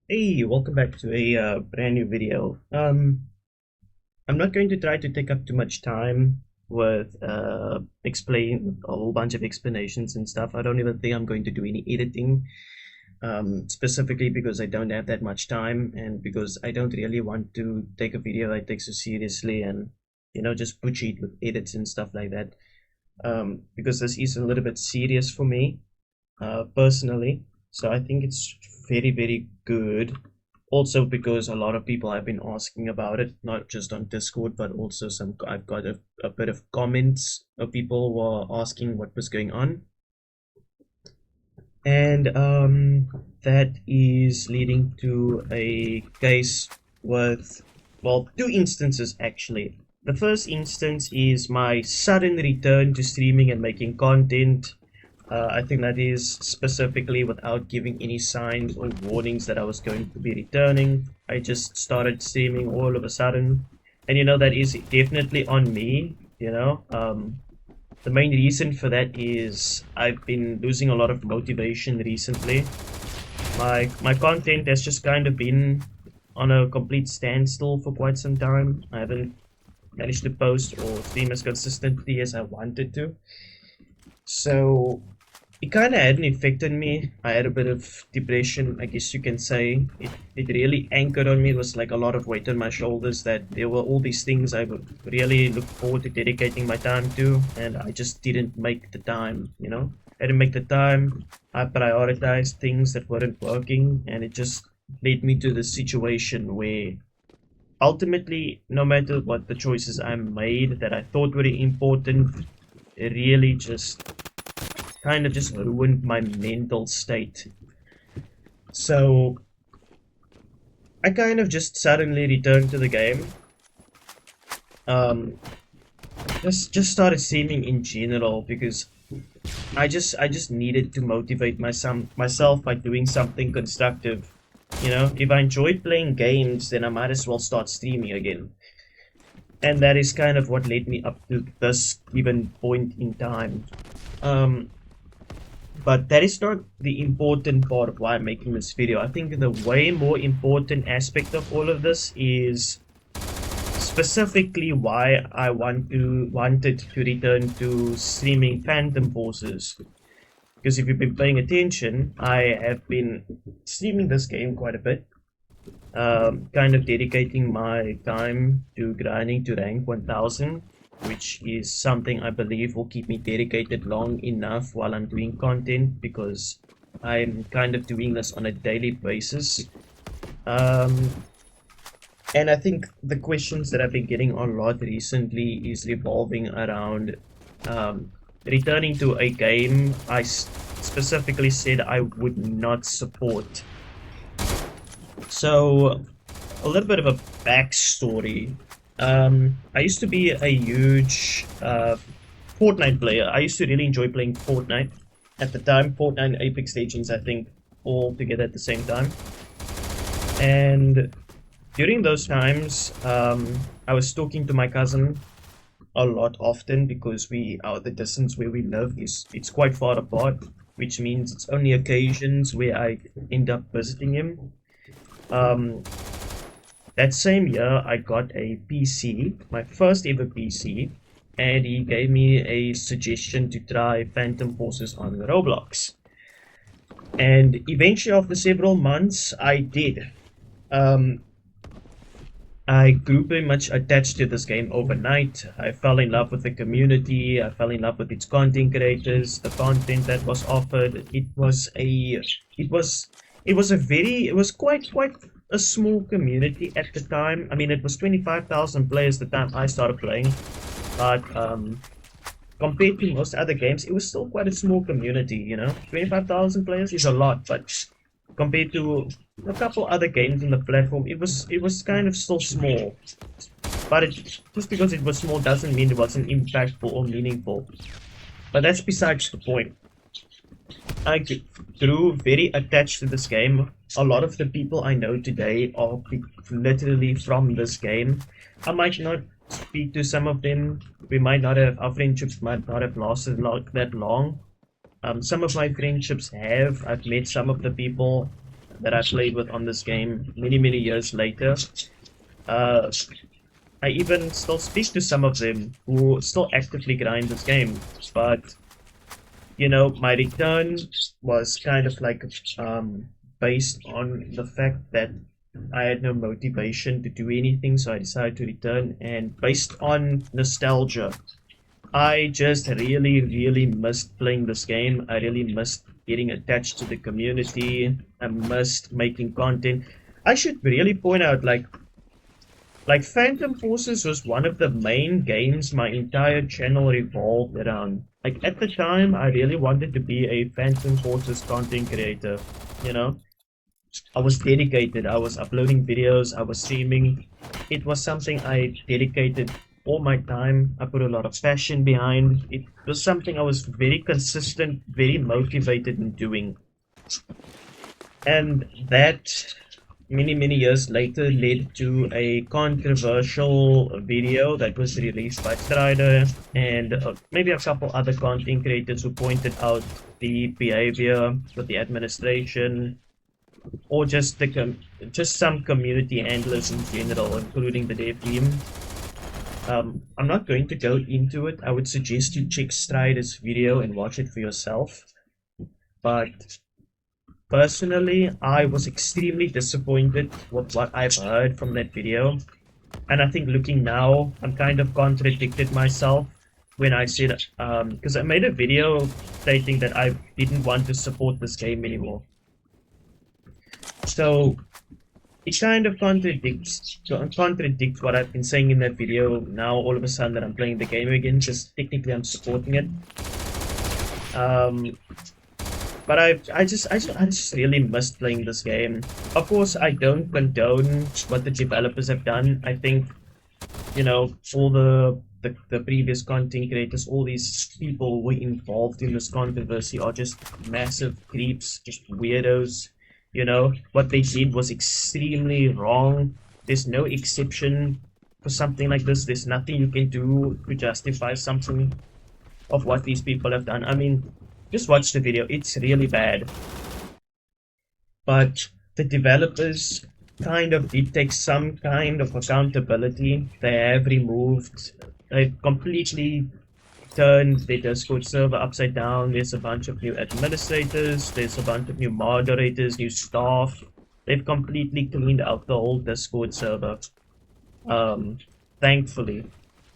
Hey, welcome back to a brand new video. I'm not going to try to take up too much time with explain a whole bunch of explanations and stuff. I don't even think I'm going to do any editing, specifically because I don't have that much time and because I don't really want to take a video I take so seriously and just butcher it with edits and stuff like that. Because this is a little bit serious for me, personally. So I think it's very, very good. Also, because a lot of people have been asking about it, not just on Discord, but also I've got a bit of comments of people who are asking what was going on. And that is leading to a case with, well, two instances actually. The first instance is my sudden return to streaming and making content. I think that is specifically without giving any signs or warnings that I was going to be returning. I just started streaming all of a sudden. And that is definitely on me. The main reason for that is I've been losing a lot of motivation recently. My content has just kind of been on a complete standstill for quite some time. I haven't managed to post or stream as consistently as I wanted to. So it kind of had an effect on me. I had a bit of depression, I guess you can say. It really anchored on me. It was like a lot of weight on my shoulders that there were all these things I would really look forward to dedicating my time to, and I just didn't make the time. I didn't make the time. I prioritized things that weren't working, and it just led me to this situation where ultimately, no matter what the choices I made that I thought were important, it really just kind of just ruined my mental state. So I kind of just suddenly returned to the game. Um, just started streaming in general because I just needed to motivate myself by doing something constructive. If I enjoyed playing games, then I might as well start streaming again. And that is kind of what led me up to this given point in time. Um, But that is not the important part of why I'm making this video. I think the way more important aspect of all of this is specifically why I wanted to return to streaming Phantom Forces. Because if you've been paying attention, I have been streaming this game quite a bit. Kind of dedicating my time to grinding to rank 1000, which is something I believe will keep me dedicated long enough while I'm doing content, because I'm kind of doing this on a daily basis. Um, and I think the questions that I've been getting a lot recently is revolving around returning to a game I specifically said I would not support. So, a little bit of a backstory. I used to be a huge Fortnite player. I used to really enjoy playing Fortnite. At the time, Fortnite and Apex Legends, I think, all together at the same time. And during those times, I was talking to my cousin a lot often because the distance where we live it's quite far apart, which means it's only occasions where I end up visiting him. Um, that same year, I got a PC, my first ever PC, and he gave me a suggestion to try Phantom Forces on Roblox. And eventually, after several months, I did. Um, I grew pretty much attached to this game overnight. I fell in love with the community. I fell in love with its content creators, the content that was offered. It was quite a small community at the time. I mean, it was 25,000 players the time I started playing, but compared to most other games, it was still quite a small community. 25,000 players is a lot, but compared to a couple other games in the platform, it was kind of still small. But just because it was small doesn't mean it wasn't impactful or meaningful. But that's besides the point. I grew very attached to this game. A lot of the people I know today are literally from this game. I might not speak to some of them. Our friendships might not have lasted that long. Some of my friendships have. I've met some of the people. that I played with on this game many years later. Uh, I even still speak to some of them who still actively grind this game, but you know, my return was kind of like based on the fact that I had no motivation to do anything, so I decided to return. And based on nostalgia, I just really missed playing this game. I really missed getting attached to the community. I missed making content. I should really point out, like Phantom Forces was one of the main games my entire channel revolved around. Like at the time, I really wanted to be a Phantom Forces content creator. You know, I was dedicated. I was uploading videos. I was streaming. It was something I dedicated all my time. I put a lot of passion behind. It was something I was very consistent, very motivated in doing. And that many years later led to a controversial video that was released by Strider and maybe a couple other content creators who pointed out the behavior with the administration or just just some community handlers in general, including the dev team. I'm not going to go into it. I would suggest you check Strider's video and watch it for yourself. But personally, I was extremely disappointed with what I've heard from that video. And I think looking now, I'm kind of contradicted myself when I said, because I made a video stating that I didn't want to support this game anymore. So it kind of contradicts what I've been saying in that video. Now all of a sudden that I'm playing the game again, just technically I'm supporting it. But I just really missed playing this game. Of course, I don't condone what the developers have done. I think, you know, all the previous content creators, all these people who were involved in this controversy are just massive creeps, just weirdos. You know, what they did was extremely wrong. There's no exception for something like this. There's nothing you can do to justify something of what these people have done. I mean, just watch the video. It's really bad. But the developers kind of did take some kind of accountability. They have they've completely turned their Discord server upside down. There's a bunch of new administrators, there's a bunch of new moderators, new staff. They've completely cleaned out the whole Discord server. Thankfully,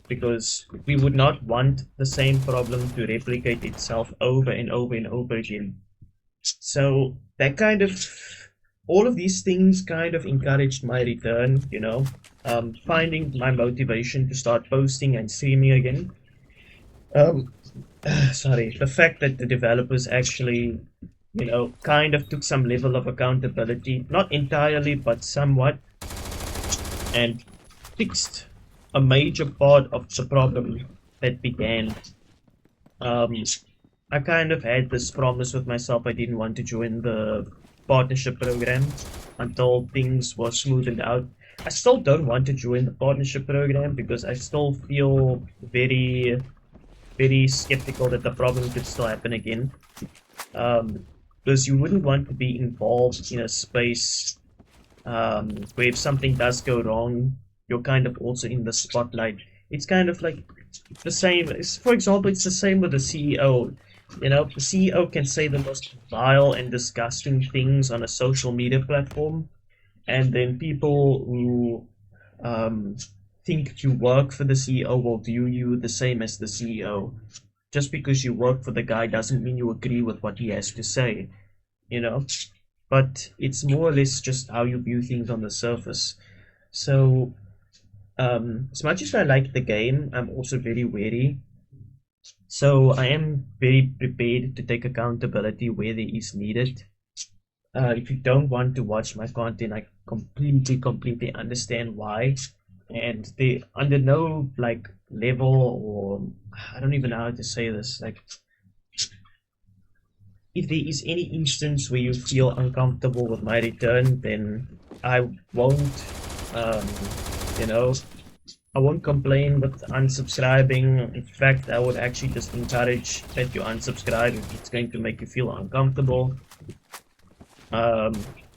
because we would not want the same problem to replicate itself over and over again. So that kind of, all of these things kind of encouraged my return, you know, finding my motivation to start posting and streaming again. Sorry, the fact that the developers actually, you know, kind of took some level of accountability, not entirely, but somewhat, and fixed a major part of the problem that began. I kind of had this promise with myself. I didn't want to join the partnership program until things were smoothed out. I still don't want to join the partnership program because I still feel very skeptical that the problem could still happen again. Because you wouldn't want to be involved in a space where if something does go wrong, you're kind of also in the spotlight. It's kind of like the same. For example, it's the same with the CEO. You know, the CEO can say the most vile and disgusting things on a social media platform, and then people who think you work for the CEO will view you the same as the CEO. Just because you work for the guy doesn't mean you agree with what he has to say, you know? But it's more or less just how you view things on the surface. So, as much as I like the game, I'm also very wary. So I am very prepared to take accountability where there is needed. If you don't want to watch my content, I completely understand why. And they under no like level, or I don't even know how to say this, like if there is any instance where you feel uncomfortable with my return, then I won't you know, I won't complain with unsubscribing. In fact, I would actually just encourage that you unsubscribe if it's going to make you feel uncomfortable.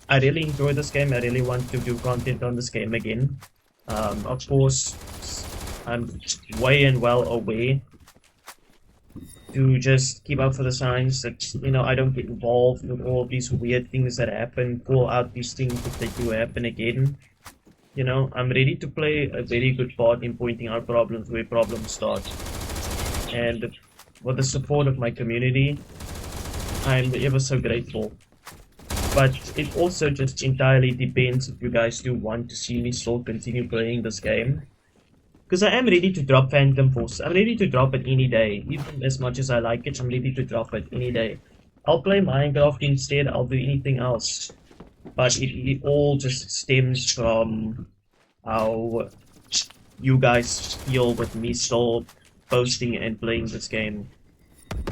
I really enjoy this game. I really want to do content on this game again. Of course, I'm way and well aware to just keep up for the signs that, you know, I don't get involved with all of these weird things that happen, call out these things if they do happen again. You know, I'm ready to play a very good part in pointing out problems where problems start. And with the support of my community, I'm ever so grateful. But it also just entirely depends if you guys do want to see me still continue playing this game. Because I am ready to drop Phantom Force. I'm ready to drop it any day. Even as much as I like it, I'm ready to drop it any day. I'll play Minecraft instead, I'll do anything else. But it all just stems from how you guys feel with me still posting and playing this game.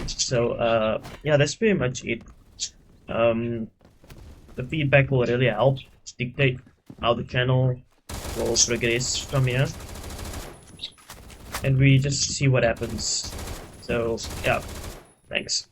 So, yeah, that's pretty much it. The feedback will really help dictate how the channel will progress from here. And we just see what happens. So, yeah, thanks.